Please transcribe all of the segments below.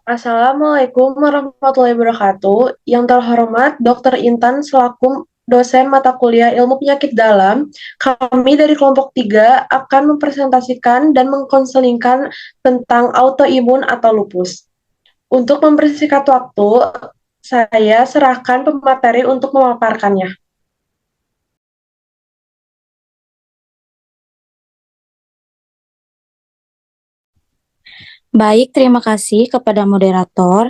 Assalamualaikum warahmatullahi wabarakatuh. Yang terhormat Dr. Intan selaku dosen mata kuliah Ilmu Penyakit Dalam, kami dari kelompok 3 akan mempresentasikan dan mengkonselingkan tentang autoimun atau lupus. Untuk mempersingkat waktu, saya serahkan pemateri untuk memaparkannya. Baik, terima kasih kepada moderator.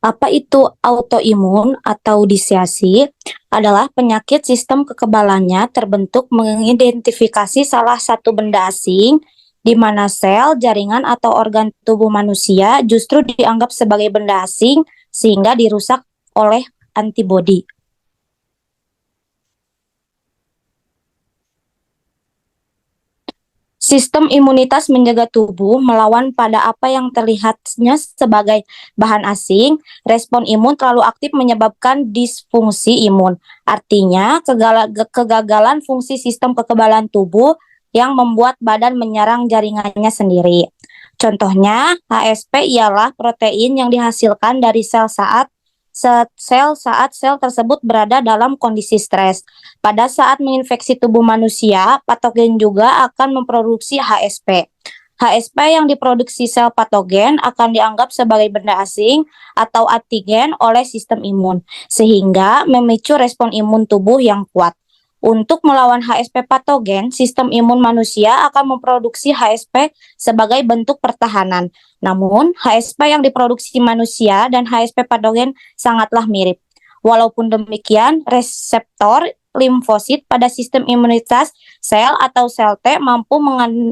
Apa itu autoimun atau disiasi? Adalah penyakit sistem kekebalannya terbentuk mengidentifikasi salah satu benda asing di mana sel, jaringan, atau organ tubuh manusia justru dianggap sebagai benda asing sehingga dirusak oleh antibodi. Sistem imunitas menjaga tubuh melawan pada apa yang terlihatnya sebagai bahan asing. Respon imun terlalu aktif menyebabkan disfungsi imun. Artinya, kegagalan fungsi sistem kekebalan tubuh yang membuat badan menyerang jaringannya sendiri. Contohnya, HSP ialah protein yang dihasilkan dari sel saat sel tersebut berada dalam kondisi stres. Pada saat menginfeksi tubuh manusia, patogen juga akan memproduksi HSP. HSP yang diproduksi sel patogen akan dianggap sebagai benda asing atau antigen oleh sistem imun, sehingga memicu respon imun tubuh yang kuat. Untuk melawan HSP patogen, sistem imun manusia akan memproduksi HSP sebagai bentuk pertahanan. Namun, HSP yang diproduksi manusia dan HSP patogen sangatlah mirip. Walaupun demikian, reseptor limfosit pada sistem imunitas sel atau sel T mampu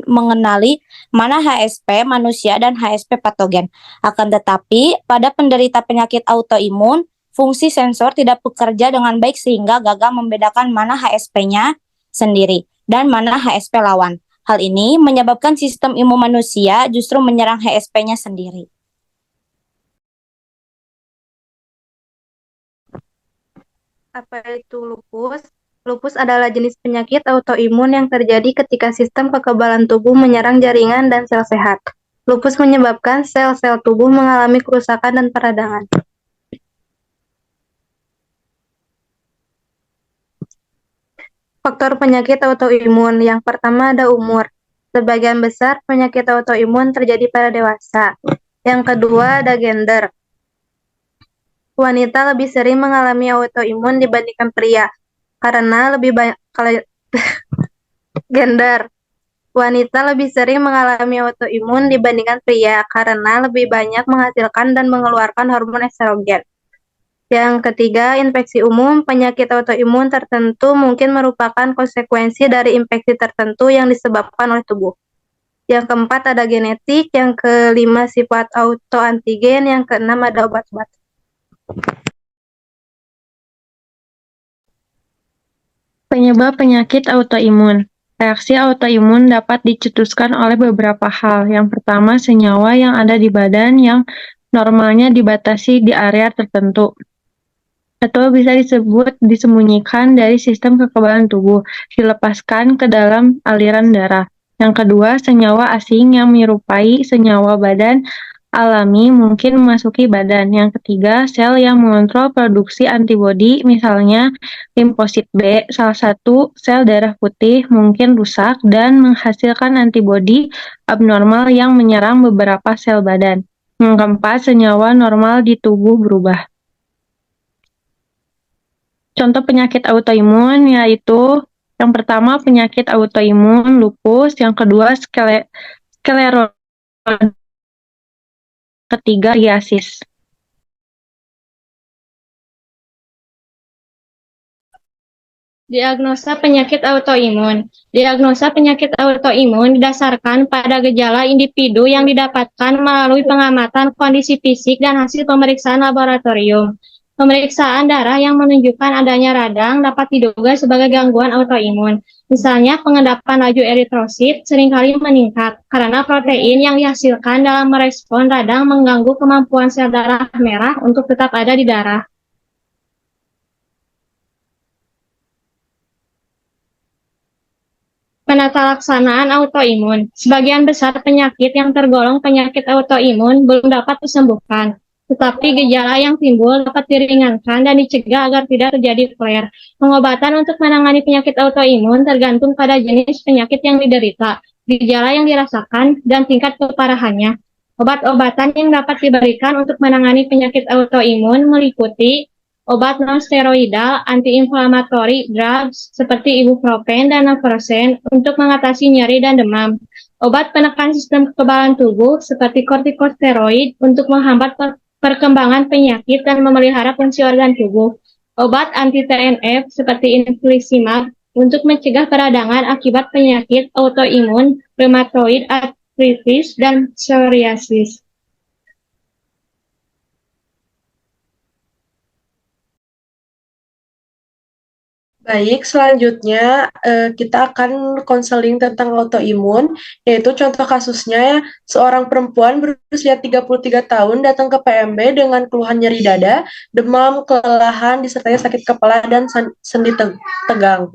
mengenali mana HSP manusia dan HSP patogen. Akan tetapi, pada penderita penyakit autoimun, fungsi sensor tidak bekerja dengan baik sehingga gagal membedakan mana HSP-nya sendiri dan mana HSP lawan. Hal ini menyebabkan sistem imun manusia justru menyerang HSP-nya sendiri. Apa itu lupus? Lupus adalah jenis penyakit autoimun yang terjadi ketika sistem kekebalan tubuh menyerang jaringan dan sel sehat. Lupus menyebabkan sel-sel tubuh mengalami kerusakan dan peradangan. Faktor penyakit autoimun yang pertama ada umur. Sebagian besar penyakit autoimun terjadi pada dewasa. Yang kedua ada gender. Wanita lebih sering mengalami autoimun dibandingkan pria karena lebih banyak gender. Wanita lebih sering mengalami autoimun dibandingkan pria karena lebih banyak menghasilkan dan mengeluarkan hormon estrogen. Yang ketiga, infeksi umum. Penyakit autoimun tertentu mungkin merupakan konsekuensi dari infeksi tertentu yang disebabkan oleh tubuh. Yang keempat ada genetik, yang kelima sifat autoantigen, yang keenam ada obat-obat. Penyebab penyakit autoimun. Reaksi autoimun dapat dicetuskan oleh beberapa hal. Yang pertama, senyawa yang ada di badan yang normalnya dibatasi di area tertentu, atau bisa disebut disembunyikan dari sistem kekebalan tubuh, dilepaskan ke dalam aliran darah. Yang kedua, senyawa asing yang menyerupai senyawa badan alami mungkin memasuki badan. Yang ketiga, sel yang mengontrol produksi antibodi, misalnya limfosit B, salah satu sel darah putih, mungkin rusak dan menghasilkan antibodi abnormal yang menyerang beberapa sel badan. Yang keempat, senyawa normal di tubuh berubah. Contoh penyakit autoimun yaitu yang pertama penyakit autoimun lupus, yang kedua skleroderma, ketiga psoriasis. Diagnosa penyakit autoimun. Diagnosa penyakit autoimun didasarkan pada gejala individu yang didapatkan melalui pengamatan kondisi fisik dan hasil pemeriksaan laboratorium. Pemeriksaan darah yang menunjukkan adanya radang dapat diduga sebagai gangguan autoimun. Misalnya, pengendapan laju eritrosit seringkali meningkat karena protein yang dihasilkan dalam merespon radang mengganggu kemampuan sel darah merah untuk tetap ada di darah. Penata laksanaan autoimun. Sebagian besar penyakit yang tergolong penyakit autoimun belum dapat disembuhkan. Tetapi gejala yang timbul dapat diringankan dan dicegah agar tidak terjadi flare. Pengobatan untuk menangani penyakit autoimun tergantung pada jenis penyakit yang diderita, gejala yang dirasakan, dan tingkat keparahannya. Obat-obatan yang dapat diberikan untuk menangani penyakit autoimun meliputi obat non-steroidal anti-inflammatory drugs seperti ibuprofen dan naproxen untuk mengatasi nyeri dan demam. Obat penekan sistem kekebalan tubuh seperti kortikosteroid untuk menghambat perkembangan penyakit dan memelihara fungsi organ tubuh. Obat anti-TNF seperti infliximab untuk mencegah peradangan akibat penyakit autoimun, rheumatoid arthritis, dan psoriasis. Baik, selanjutnya kita akan konseling tentang autoimun, yaitu contoh kasusnya seorang perempuan berusia 33 tahun datang ke PMB dengan keluhan nyeri dada, demam, kelelahan, disertai sakit kepala dan sendi tegang.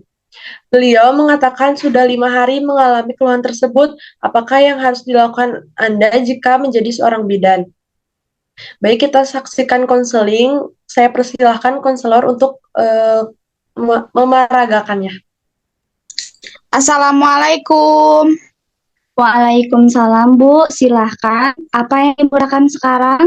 Beliau mengatakan sudah 5 hari mengalami keluhan tersebut. Apakah yang harus dilakukan Anda jika menjadi seorang bidan? Baik, kita saksikan konseling. Saya persilahkan konselor untuk memaragakannya. Assalamualaikum. Waalaikumsalam, Bu. Silahkan. Apa yang Ibu lakukan sekarang?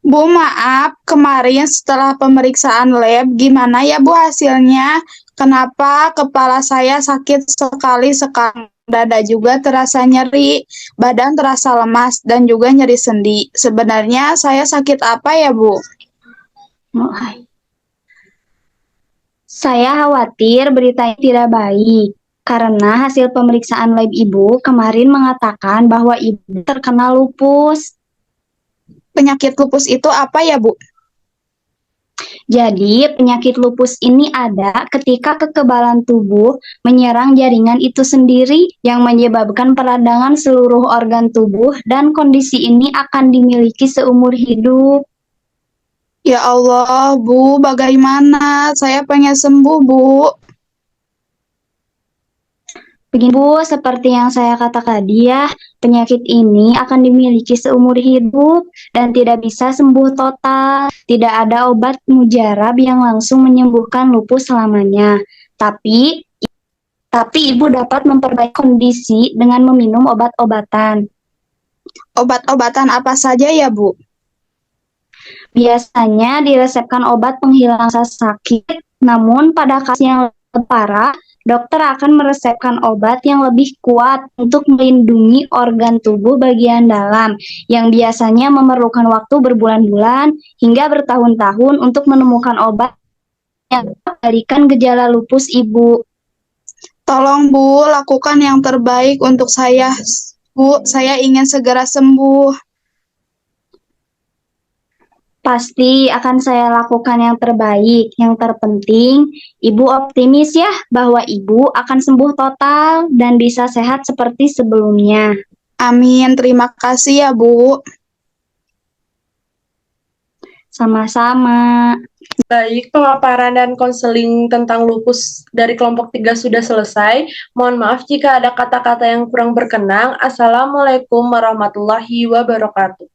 Bu, maaf, kemarin setelah pemeriksaan lab, gimana ya Bu hasilnya? Kenapa kepala saya sakit sekali sekarang? Dada juga terasa nyeri, badan terasa lemas, dan juga nyeri sendi. Sebenarnya saya sakit apa ya Bu? Saya khawatir beritanya tidak baik, karena hasil pemeriksaan lab Ibu kemarin mengatakan bahwa Ibu terkena lupus. Penyakit lupus itu apa ya Bu? Jadi, penyakit lupus ini ada ketika kekebalan tubuh menyerang jaringan itu sendiri yang menyebabkan peradangan seluruh organ tubuh dan kondisi ini akan dimiliki seumur hidup. Ya Allah, Bu, bagaimana? Saya pengen sembuh, Bu. Begini Bu, seperti yang saya katakan tadi ya, penyakit ini akan dimiliki seumur hidup dan tidak bisa sembuh total. Tidak ada obat mujarab yang langsung menyembuhkan lupus selamanya. Tapi Ibu dapat memperbaiki kondisi dengan meminum obat-obatan. Obat-obatan apa saja ya, Bu? Biasanya diresepkan obat penghilang rasa sakit, namun pada kasus yang lebih parah, dokter akan meresepkan obat yang lebih kuat untuk melindungi organ tubuh bagian dalam yang biasanya memerlukan waktu berbulan-bulan hingga bertahun-tahun untuk menemukan obat yang mengendalikan gejala lupus Ibu. Tolong Bu, lakukan yang terbaik untuk saya. Bu, saya ingin segera sembuh. Pasti akan saya lakukan yang terbaik. Yang terpenting, Ibu optimis ya bahwa Ibu akan sembuh total dan bisa sehat seperti sebelumnya. Amin, terima kasih ya Bu. Sama-sama. Baik, pemaparan dan konseling tentang lupus dari kelompok 3 sudah selesai. Mohon maaf jika ada kata-kata yang kurang berkenan. Assalamualaikum warahmatullahi wabarakatuh.